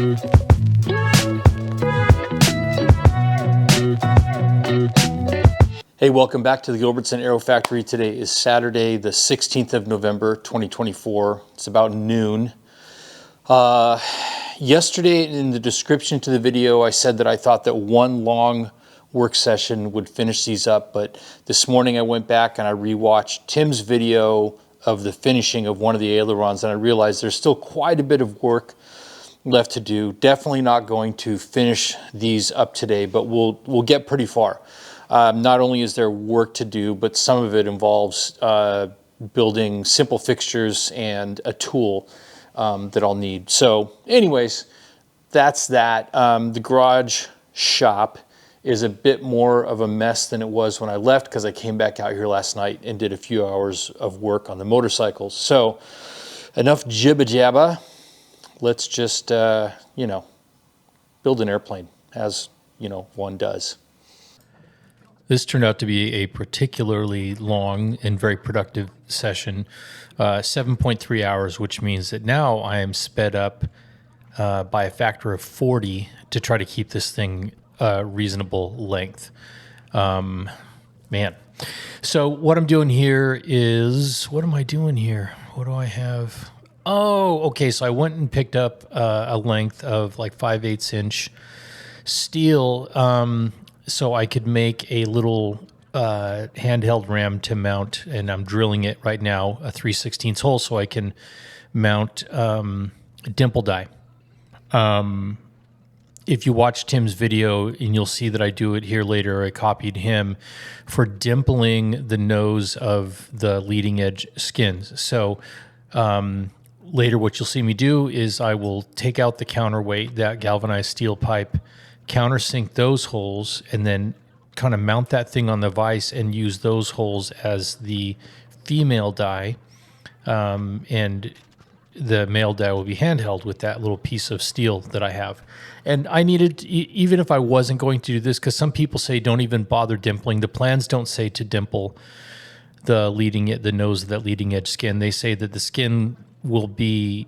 Hey, welcome back to the Gilbertson Aero Factory. Today is Saturday, the 16th of November, 2024. It's about noon. Yesterday in the description to the video, I said that I thought that one long work session would finish these up, but this morning I went back and I rewatched Tim's video of the finishing of one of the ailerons, and I realized there's still quite a bit of work left to do. Definitely not going to finish these up today, but we'll get pretty far. Not only is there work to do, but some of it involves building simple fixtures and a tool that I'll need. So anyways, that's that. The garage shop is a bit more of a mess than it was when I left, because I came back out here last night and did a few hours of work on the motorcycles. So enough jibba jabba. Let's just, you know, build an airplane, as, you know, one does. This turned out to be a particularly long and very productive session, 7.3 hours, which means that now I am sped up by a factor of 40 to try to keep this thing reasonable length. Man. So what I'm doing here is, what am I doing here? What do I have? Oh, okay. So I went and picked up a length of like 5/8 inch steel, so I could make a little handheld ram to mount, and I'm drilling it right now, a 3/16 hole, so I can mount a dimple die. If you watch Tim's video, and you'll see that I do it here later, I copied him for dimpling the nose of the leading edge skins. So later what you'll see me do is I will take out the counterweight, that galvanized steel pipe, countersink those holes, and then kind of mount that thing on the vise and use those holes as the female die, and the male die will be handheld with that little piece of steel that I have. And I needed, even if I wasn't going to do this, because some people say don't even bother dimpling. The plans don't say to dimple the nose of that leading edge skin. They say that the skin will be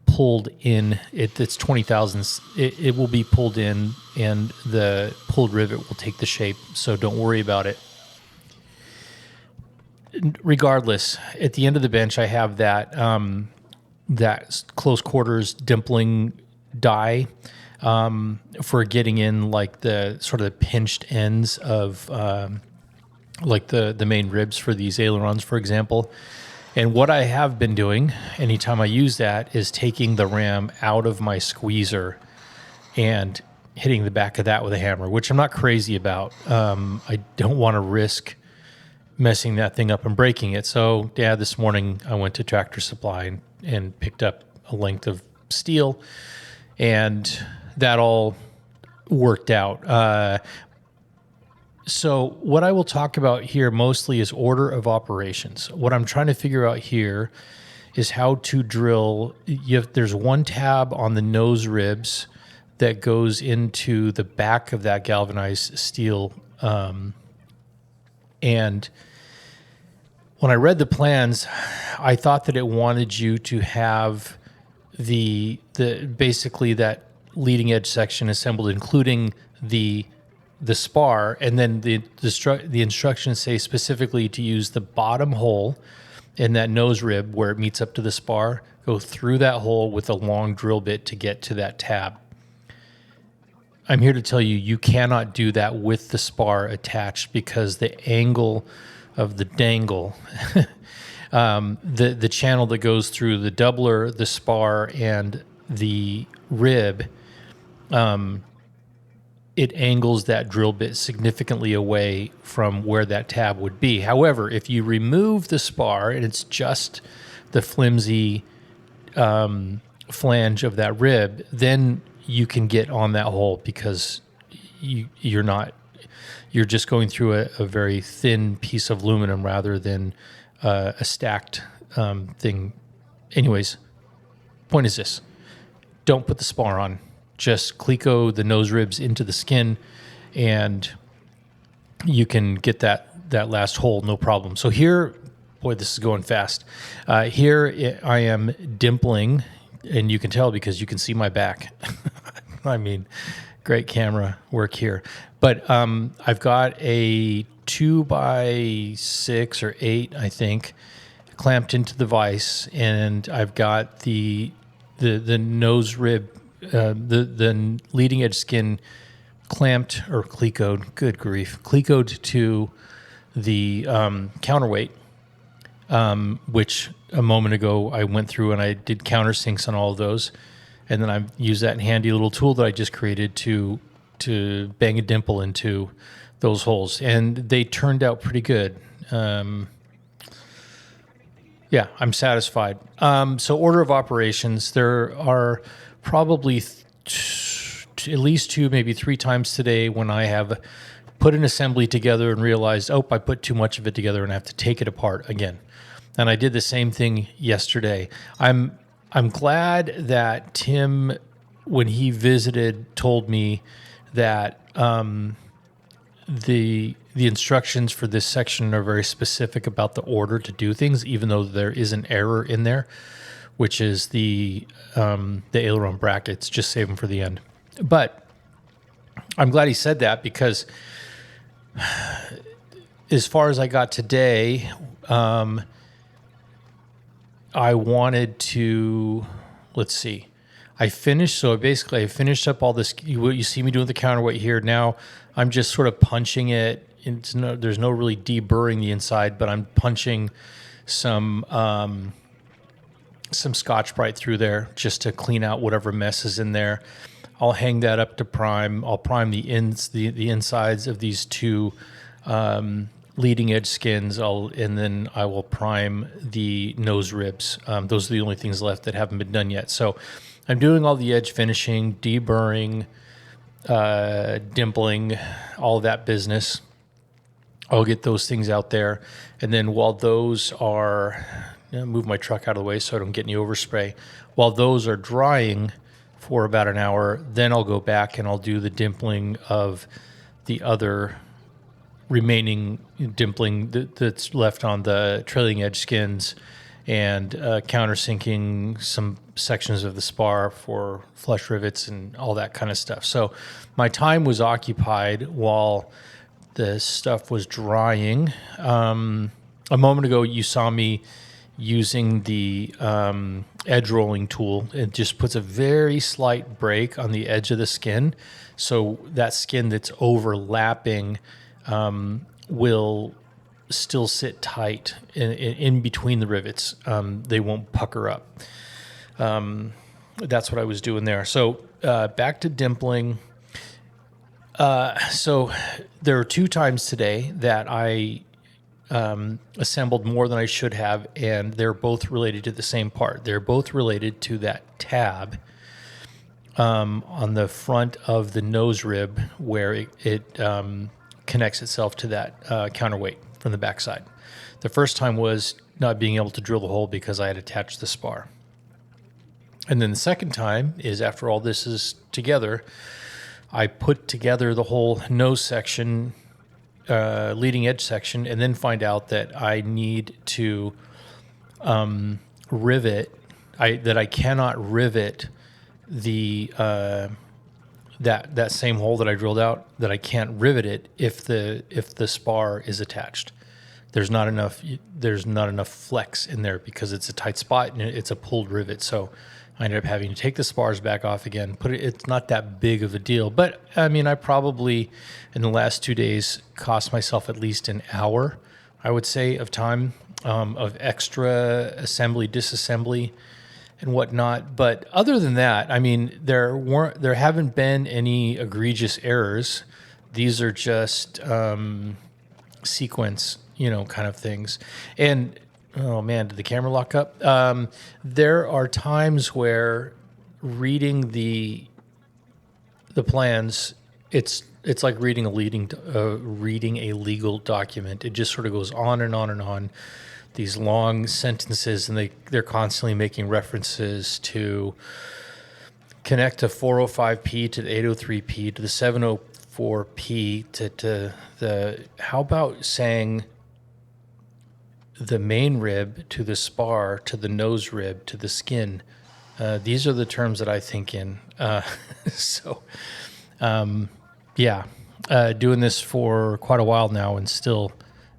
pulled in. It's 20 thousandths. It will be pulled in, and the pulled rivet will take the shape. So don't worry about it. Regardless, at the end of the bench, I have that that close quarters dimpling die for getting in like the sort of pinched ends of like the main ribs for these ailerons, for example. And what I have been doing anytime I use that is taking the ram out of my squeezer and hitting the back of that with a hammer, which I'm not crazy about. I don't want to risk messing that thing up and breaking it. So yeah, this morning I went to Tractor Supply and picked up a length of steel, and that all worked out. So what I will talk about here mostly is order of operations. What I'm trying to figure out here is how to drill. There's one tab on the nose ribs that goes into the back of that galvanized steel. And when I read the plans, I thought that it wanted you to have the basically that leading edge section assembled, including the spar, and then the instructions say specifically to use the bottom hole in that nose rib where it meets up to the spar, go through that hole with a long drill bit to get to that tab. I'm here to tell you, you cannot do that with the spar attached, because the angle of the dangle, the channel that goes through the doubler, the spar, and the rib, it angles that drill bit significantly away from where that tab would be. However, if you remove the spar and it's just the flimsy flange of that rib, then you can get on that hole, because you're just going through a very thin piece of aluminum rather than a stacked thing. Anyways, point is this: don't put the spar on. Just cleco the nose ribs into the skin, and you can get that last hole, no problem. So here, boy, this is going fast. Here I am dimpling, and you can tell because you can see my back. I mean, great camera work here. But I've got a 2x6 or 8, I think, clamped into the vise, and I've got the nose rib, the leading edge skin clamped or clecoed. Good grief, clecoed to the counterweight, which a moment ago I went through and I did countersinks on all of those, and then I used that handy little tool that I just created to bang a dimple into those holes, and they turned out pretty good. Yeah, I'm satisfied. So order of operations, there are probably at least 2, maybe 3 times today when I have put an assembly together and realized, oh, I put too much of it together and I have to take it apart again. And I did the same thing yesterday. I'm glad that Tim, when he visited, told me that the instructions for this section are very specific about the order to do things, even though there is an error in there, which is the aileron brackets. Just save them for the end. But I'm glad he said that, because as far as I got today, I wanted to, let's see. I finished up all this. What you see me doing the counterweight here. Now I'm just sort of punching it. There's no really deburring the inside, but I'm punching some Scotch-Brite through there just to clean out whatever mess is in there. I'll hang that up to prime. I'll prime the insides of these 2 leading edge skins, and then I will prime the nose ribs. Those are the only things left that haven't been done yet. So I'm doing all the edge finishing, deburring, dimpling, all that business. I'll get those things out there. And then while those are, move my truck out of the way so I don't get any overspray. While those are drying for about an hour, then I'll go back and I'll do the dimpling of the other remaining dimpling that's left on the trailing edge skins, and countersinking some sections of the spar for flush rivets and all that kind of stuff. So my time was occupied while the stuff was drying. A moment ago, you saw me using the edge rolling tool. It just puts a very slight break on the edge of the skin, so that skin that's overlapping will still sit tight in between the rivets. They won't pucker up. That's what I was doing there. So back to dimpling. So there are 2 times today that I assembled more than I should have, and they're both related to the same part. They're both related to that tab on the front of the nose rib where it connects itself to that counterweight from the backside. The first time was not being able to drill the hole because I had attached the spar. And then the second time is, after all this is together, I put together the whole nose section, leading edge section, and then find out that I need to rivet, that I cannot rivet the that same hole that I drilled out, that I can't rivet it if the spar is attached. There's not enough flex in there because it's a tight spot and it's a pulled rivet. So I ended up having to take the spars back off again. It's not that big of a deal, but I mean, I probably in the last 2 days cost myself at least an hour, I would say, of time, of extra assembly, disassembly, and whatnot. But other than that, I mean, there haven't been any egregious errors. These are just sequence, kind of things. And oh man, did the camera lock up? There are times where reading the plans, it's like reading a legal document. It just sort of goes on and on and on. These long sentences, and they're constantly making references to connect to 405P, to the 803P, to the 704P, to the, how about saying the main rib to the spar, to the nose rib, to the skin, These are the terms that I think in. Yeah, doing this for quite a while now, and still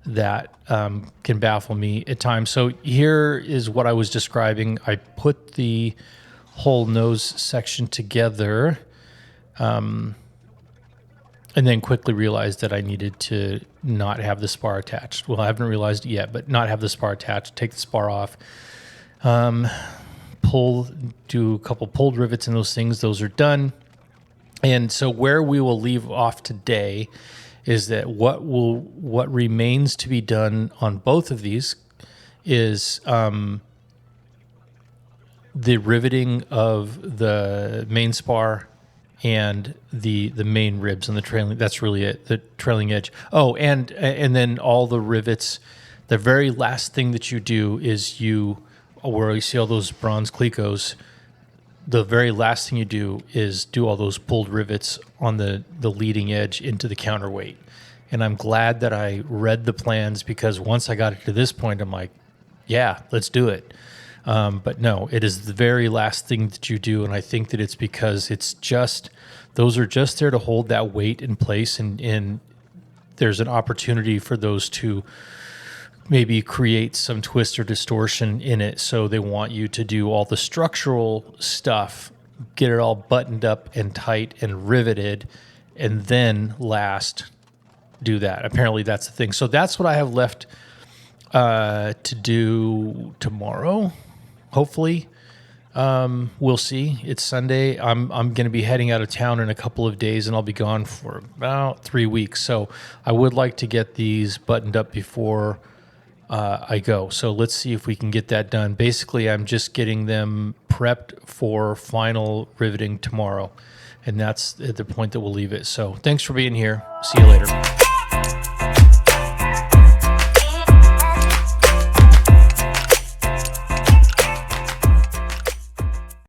that can baffle me at times. So here is what I was describing. I put the whole nose section together, and then quickly realized that I needed to not have the spar attached. Well, I haven't realized it yet, but not have the spar attached, take the spar off, do a couple pulled rivets and those things. Those are done. And so where we will leave off today is that what remains to be done on both of these is the riveting of the main spar and the main ribs and the trailing. That's really it, the trailing edge. Oh, and then all the rivets. The very last thing that you do is where you see all those bronze clecos, the very last thing you do is do all those pulled rivets on the leading edge into the counterweight. And I'm glad that I read the plans, because once I got it to this point, I'm like, yeah, let's do it. But no, it is the very last thing that you do. And I think that it's because those are just there to hold that weight in place. And there's an opportunity for those to maybe create some twist or distortion in it. So they want you to do all the structural stuff, get it all buttoned up and tight and riveted, and then last do that. Apparently that's the thing. So that's what I have left to do tomorrow, hopefully. We'll see. It's Sunday. I'm going to be heading out of town in a couple of days, and I'll be gone for about 3 weeks. So I would like to get these buttoned up before I go. So let's see if we can get that done. Basically, I'm just getting them prepped for final riveting tomorrow. And that's at the point that we'll leave it. So thanks for being here. See you later.